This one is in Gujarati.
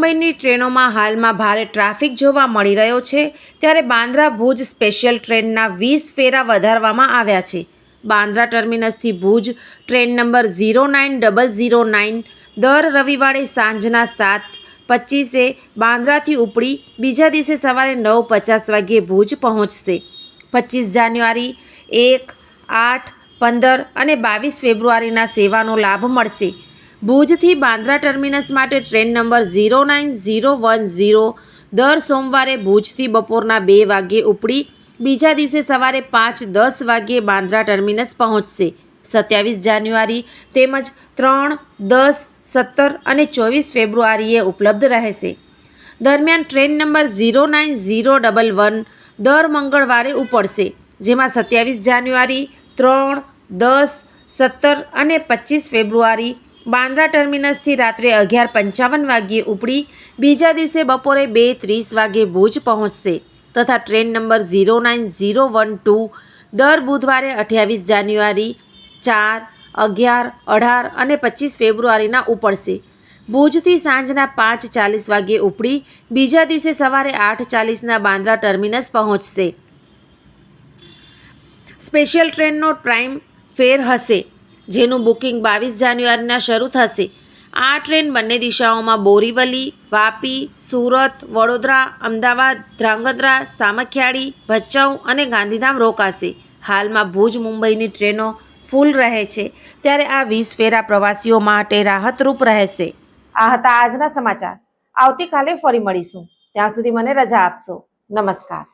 મુંબઈની ટ્રેનોમાં હાલમાં ભારે ટ્રાફિક જોવા મળી રહ્યો છે, ત્યારે બાંદ્રા ભુજ સ્પેશિયલ ટ્રેનના 20 ફેરા વધારવામાં આવ્યા છે. બાંદ્રા ટર્મિનસથી ભુજ ટ્રેન નંબર 09009 દર રવિવારે સાંજના 7:25 બાંદ્રાથી ઉપડી બીજા દિવસે સવારે 9:50 વાગ્યે ભુજ પહોંચશે. 25 જાન્યુઆરી, 1, 8, 15 અને 22 ફેબ્રુઆરીના સેવાનો લાભ મળશે. ભુજથી બાંદ્રા ટર્મિનસ માટે ટ્રેન નંબર 09010 દર સોમવારે ભુજથી બપોરના 2 વાગ્યે ઉપડી બીજા દિવસે સવારે 5:10 વાગ્યે બાંદ્રા ટર્મિનસ પહોંચશે. 27 જાન્યુઆરી તેમજ 3, 10, 17 અને 24 ફેબ્રુઆરીએ ઉપલબ્ધ રહેશે. દરમિયાન ટ્રેન નંબર 09011 દર મંગળવારે ઉપડશે, જેમાં 27 જાન્યુઆરી, 3, 10, 17 અને 25 ફેબ્રુઆરી બાંદ્રા ટર્મિનસથી રાત્રે 11:55 વાગ્યે ઉપડી બીજા દિવસે બપોરે 2:30 વાગ્યે ભુજ પહોંચશે તથા ટ્રેન નંબર 09012 દર બુધવારે 28 જાન્યુઆરી, 4, 11, 18 અને 25 ફેબ્રુઆરીના ઉપડશે. ભુજથી સાંજના 5:40 વાગ્યે ઉપડી બીજા દિવસે સવારે 8:40ના બાંદ્રા ટર્મિનસ પહોંચશે. સ્પેશિયલ ટ્રેનનો પ્રાઇમ ફેર હશે, જેનું બુકિંગ 22 જાન્યુઆરીના શરૂ થશે. આ ટ્રેન બંને દિશાઓમાં બોરીવલી, વાપી, સુરત, વડોદરા, અમદાવાદ, ધ્રાંગધ્રા, સામખિયાળી, ભચાઉ અને ગાંધીધામ રોકાશે. હાલમાં ભુજ મુંબઈની ટ્રેનો ફૂલ રહે છે, ત્યારે આ 20 ફેરા પ્રવાસીઓ માટે રાહતરૂપ રહેશે. આ હતા આજના સમાચાર. આવતીકાલે ફરી મળીશું. ત્યાં સુધી મને રજા આપશો. નમસ્કાર.